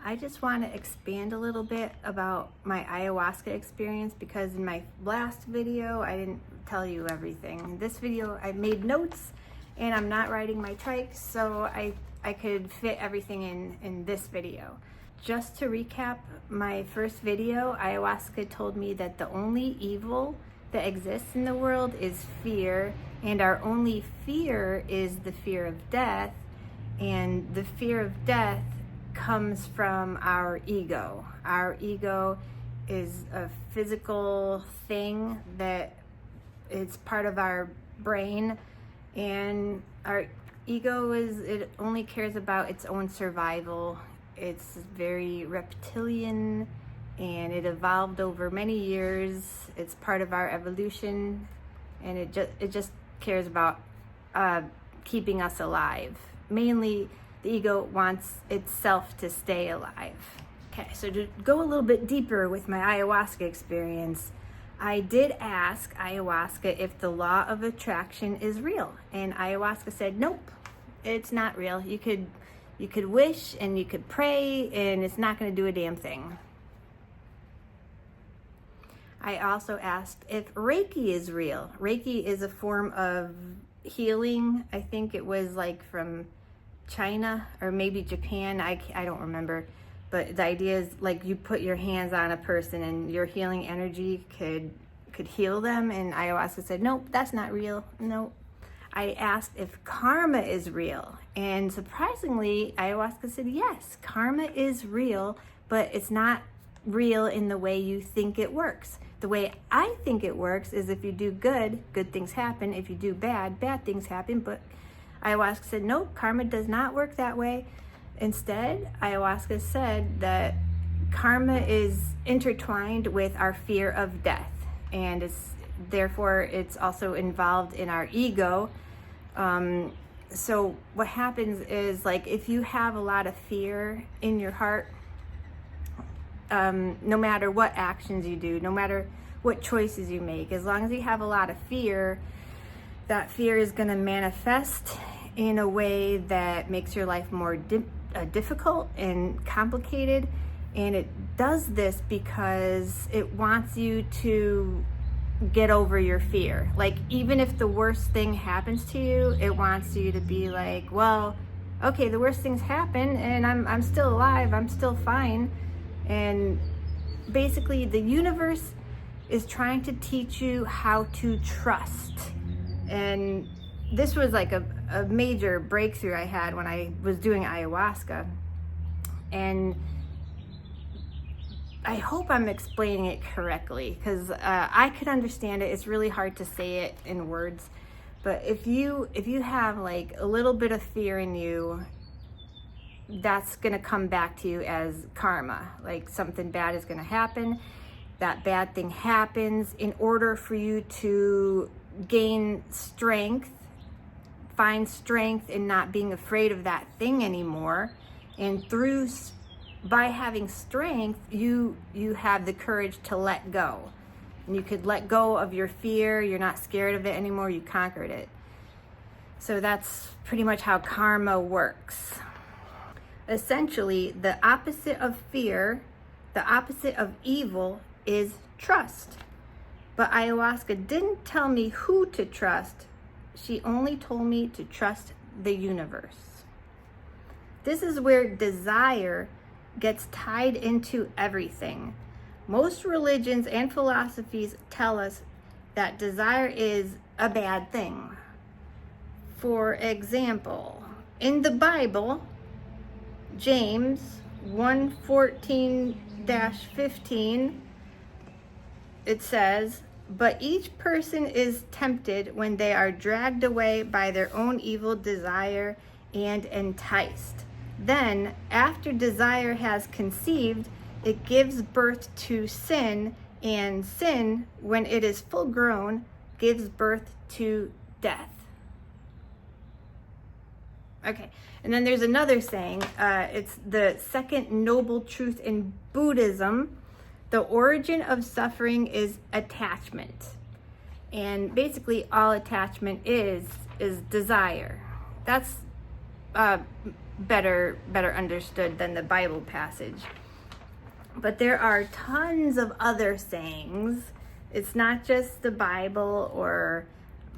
I just want to expand a little bit about my ayahuasca experience, because in my last video I didn't tell you everything. In this video I made notes and I'm not riding my trike, so I could fit everything in this video. Just to recap my first video, ayahuasca told me that the only evil that exists in the world is fear, and our only fear is the fear of death, and the fear of death comes from our ego. Our ego is a physical thing that it's part of our brain, and our ego it only cares about its own survival. It's very reptilian and it evolved over many years. It's part of our evolution, and it just cares about keeping us alive. Mainly the ego wants itself to stay alive. Okay, so to go a little bit deeper with my ayahuasca experience, I did ask ayahuasca if the law of attraction is real, and ayahuasca said, nope, it's not real. You could wish and you could pray and it's not going to do a damn thing. I also asked if Reiki is real. Reiki is a form of healing. I think it was like from China or maybe Japan. I don't remember. But the idea is like you put your hands on a person and your healing energy could heal them. And ayahuasca said, nope, that's not real. Nope. I asked if karma is real. And surprisingly, ayahuasca said, yes, karma is real, but it's not real in the way you think it works. The way I think it works is if you do good, good things happen. If you do bad, bad things happen. But ayahuasca said, nope, karma does not work that way. Instead, ayahuasca said that karma is intertwined with our fear of death, and therefore it's also involved in our ego. So what happens is, like, if you have a lot of fear in your heart, no matter what actions you do, no matter what choices you make, as long as you have a lot of fear, that fear is going to manifest in a way that makes your life more difficult and complicated. And it does this because it wants you to get over your fear. Like, even if the worst thing happens to you, it wants you to be like, well, okay, the worst things happen and I'm still alive, I'm still fine. And basically the universe is trying to teach you how to trust. And this was like a major breakthrough I had when I was doing ayahuasca. And I hope I'm explaining it correctly, because I could understand it. It's really hard to say it in words. But if you have like a little bit of fear in you, that's going to come back to you as karma. Like, something bad is going to happen. That bad thing happens. In order for you to gain strength, find strength in not being afraid of that thing anymore, and by having strength, you have the courage to let go. And you could let go of your fear. You're not scared of it anymore. You conquered it. So that's pretty much how karma works. Essentially, the opposite of fear, the opposite of evil, is trust. But ayahuasca didn't tell me who to trust. She only told me to trust the universe. This is where desire gets tied into everything. Most religions and philosophies tell us that desire is a bad thing. For example, in the Bible, James 1:14-15, it says, but each person is tempted when they are dragged away by their own evil desire and enticed. Then, after desire has conceived, it gives birth to sin, and sin, when it is full grown, gives birth to death. Okay, and then there's another saying, it's the second noble truth in Buddhism. The origin of suffering is attachment. And basically all attachment is desire. That's better understood than the Bible passage. But there are tons of other sayings. It's not just the Bible or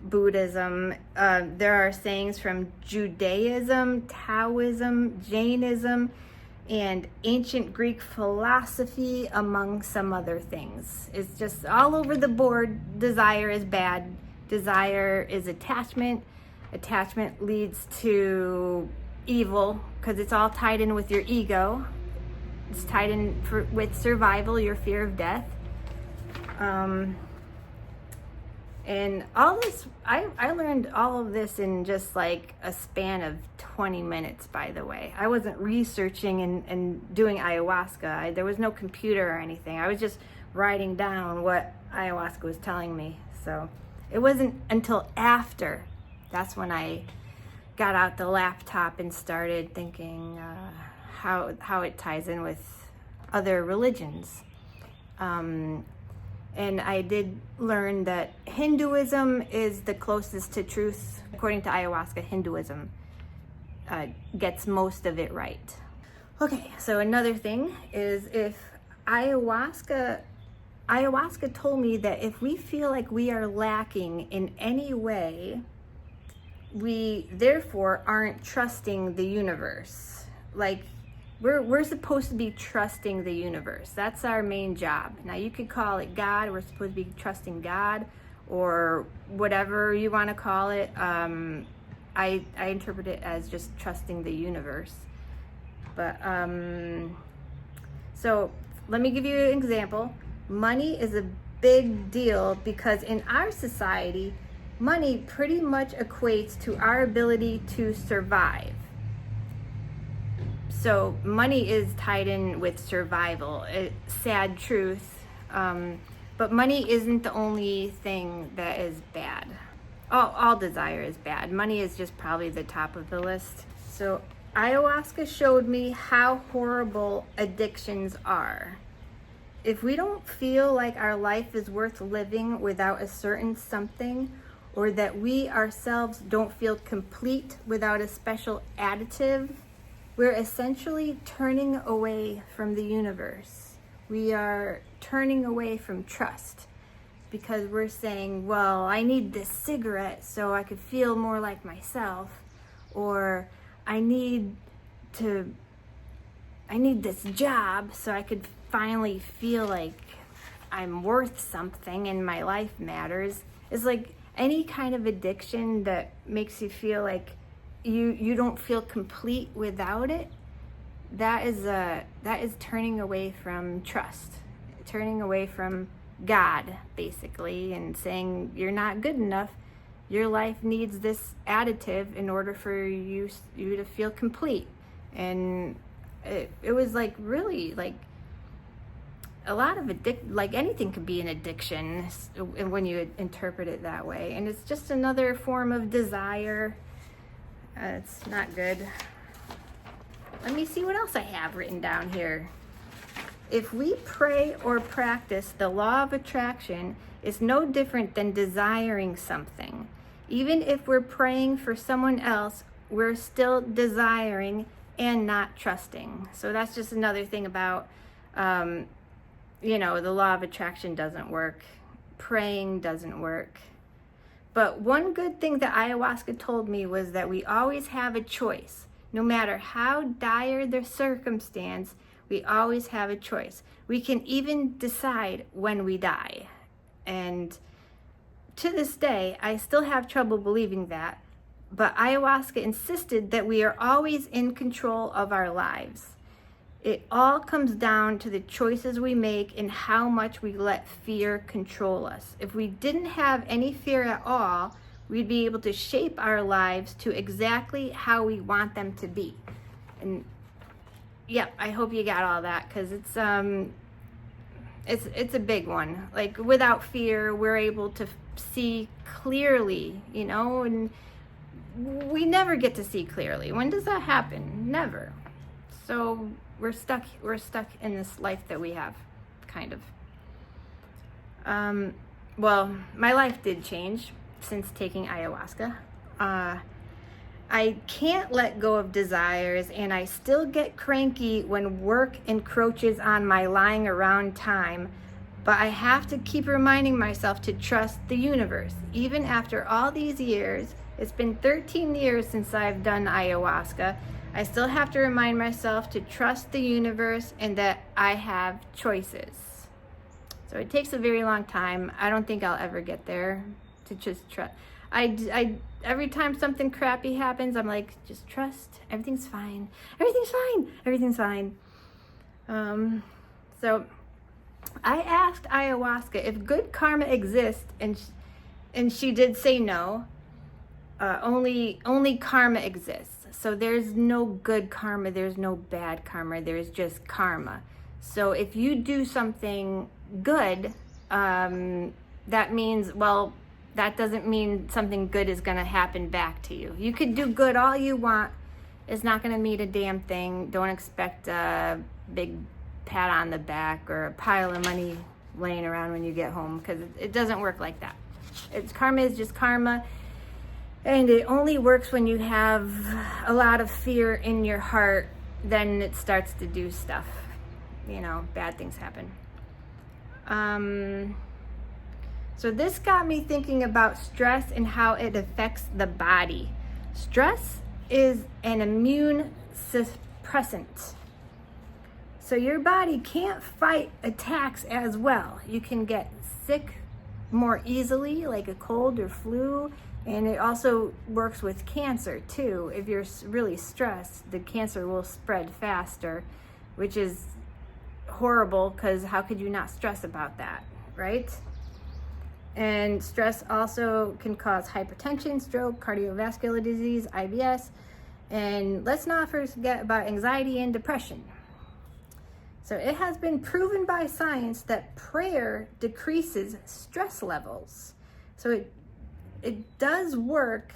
Buddhism. There are sayings from Judaism, Taoism, Jainism, and ancient Greek philosophy, among some other things. It's just all over the board. Desire is bad. Desire is attachment. Attachment leads to evil because it's all tied in with your ego. It's tied in with survival, your fear of death. And all this, I learned all of this in just like a span of 20 minutes, by the way. I wasn't researching and doing ayahuasca. There was no computer or anything. I was just writing down what ayahuasca was telling me. So it wasn't until after, that's when I got out the laptop and started thinking how it ties in with other religions. And I did learn that Hinduism is the closest to truth. According to ayahuasca, Hinduism gets most of it right. Okay, so another thing is if ayahuasca told me that if we feel like we are lacking in any way, we therefore aren't trusting the universe. Like, we're supposed to be trusting the universe. That's our main job. Now, you could call it God. We're supposed to be trusting God, or whatever you want to call it. I interpret it as just trusting the universe. But so let me give you an example. Money is a big deal because in our society, money pretty much equates to our ability to survive. So money is tied in with survival. Sad truth. But money isn't the only thing that is bad. All desire is bad. Money is just probably the top of the list. So ayahuasca showed me how horrible addictions are. If we don't feel like our life is worth living without a certain something, or that we ourselves don't feel complete without a special additive, we're essentially turning away from the universe. We are turning away from trust because we're saying, well, I need this cigarette so I could feel more like myself, or I need this job so I could finally feel like I'm worth something and my life matters. It's like any kind of addiction that makes you feel like you don't feel complete without it. That is turning away from trust, turning away from God, basically, and saying you're not good enough. Your life needs this additive in order for you to feel complete. And it was like really like a lot of like anything could be an addiction when you interpret it that way. And it's just another form of desire. It's not good. Let me see what else I have written down here. If we pray or practice the law of attraction, it's no different than desiring something. Even if we're praying for someone else, we're still desiring and not trusting. So that's just another thing about, the law of attraction doesn't work. Praying doesn't work. But one good thing that ayahuasca told me was that we always have a choice. No matter how dire the circumstance, we always have a choice. We can even decide when we die. And to this day, I still have trouble believing that. But ayahuasca insisted that we are always in control of our lives. It all comes down to the choices we make and how much we let fear control us. If we didn't have any fear at all, we'd be able to shape our lives to exactly how we want them to be. And I hope you got all that, because it's a big one. Like, without fear, we're able to see clearly, and we never get to see clearly. When does that happen? Never. So we're stuck in this life that we have, kind of. Well, my life did change since taking ayahuasca. I can't let go of desires, and I still get cranky when work encroaches on my lying around time. But I have to keep reminding myself to trust the universe. Even after all these years, it's been 13 years since I've done ayahuasca, I still have to remind myself to trust the universe and that I have choices. So it takes a very long time. I don't think I'll ever get there to just trust. Every time something crappy happens, I'm like, just trust. Everything's fine. Everything's fine. Everything's fine. So I asked ayahuasca if good karma exists, and she did say no. Only karma exists. So there's no good karma, there's no bad karma, there's just karma. So if you do something good, that means, well, that doesn't mean something good is going to happen back to you. You could do good all you want. It's not going to mean a damn thing. Don't expect a big pat on the back or a pile of money laying around when you get home, because it doesn't work like that. Karma is just karma. And it only works when you have a lot of fear in your heart. Then it starts to do stuff. Bad things happen. So this got me thinking about stress and how it affects the body. Stress is an immune suppressant. So your body can't fight attacks as well. You can get sick more easily, like a cold or flu. And it also works with cancer too. If you're really stressed, the cancer will spread faster, which is horrible, because how could you not stress about that, right? And stress also can cause hypertension, stroke, cardiovascular disease, IBS, and let's not forget about anxiety and depression. So it has been proven by science that prayer decreases stress levels. So it does work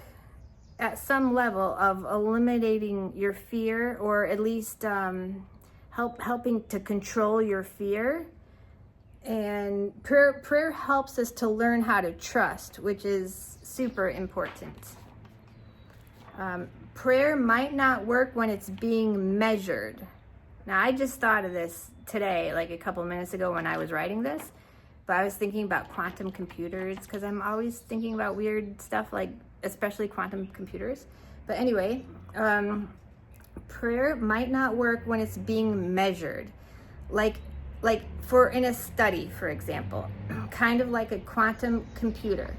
at some level of eliminating your fear, or at least helping to control your fear. And prayer helps us to learn how to trust, which is super important. Prayer might not work when it's being measured. Now, I just thought of this today, like a couple minutes ago when I was writing this. But I was thinking about quantum computers, because I'm always thinking about weird stuff, like especially quantum computers. But anyway, prayer might not work when it's being measured. Like in a study, for example, kind of like a quantum computer.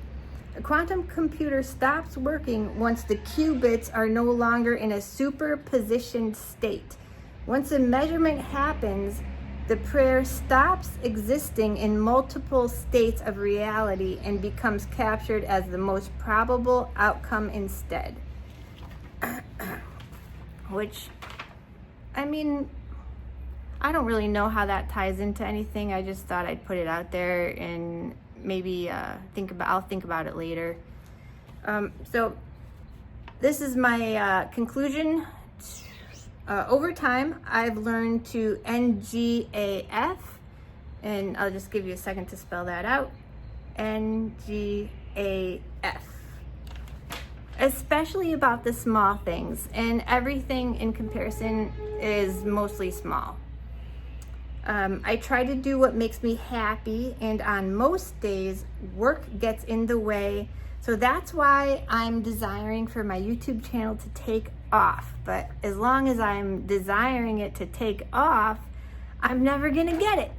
A quantum computer stops working once the qubits are no longer in a superpositioned state. Once a measurement happens, the prayer stops existing in multiple states of reality and becomes captured as the most probable outcome instead. Which, I mean, I don't really know how that ties into anything. I just thought I'd put it out there and maybe I'll think about it later. So this is my conclusion. Over time, I've learned to NGAF, and I'll just give you a second to spell that out. NGAF. Especially about the small things, and everything in comparison is mostly small. I try to do what makes me happy, and on most days, work gets in the way. So that's why I'm desiring for my YouTube channel to take off. But as long as I'm desiring it to take off, I'm never gonna get it.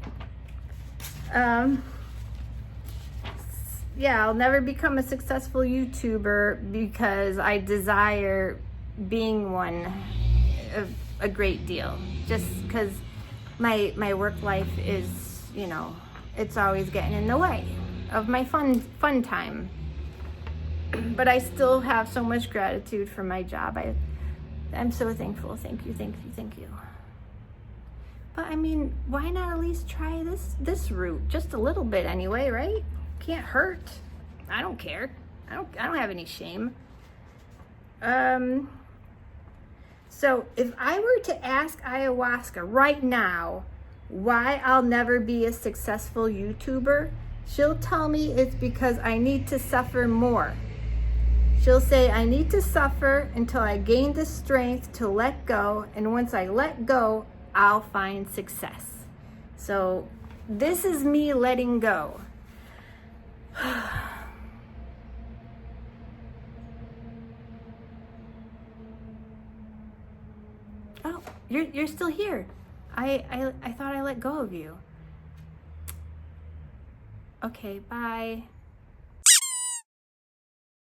Yeah, I'll never become a successful YouTuber because I desire being one a great deal. Just because my work life is, it's always getting in the way of my fun time. But I still have so much gratitude for my job. I'm so thankful. Thank you. But I mean, why not at least try this route? Just a little bit anyway, right? Can't hurt. I don't care. I don't have any shame. So if I were to ask ayahuasca right now why I'll never be a successful YouTuber, she'll tell me it's because I need to suffer more. She'll say, I need to suffer until I gain the strength to let go. And once I let go, I'll find success. So this is me letting go. Oh, you're still here. I thought I let go of you. Okay, bye.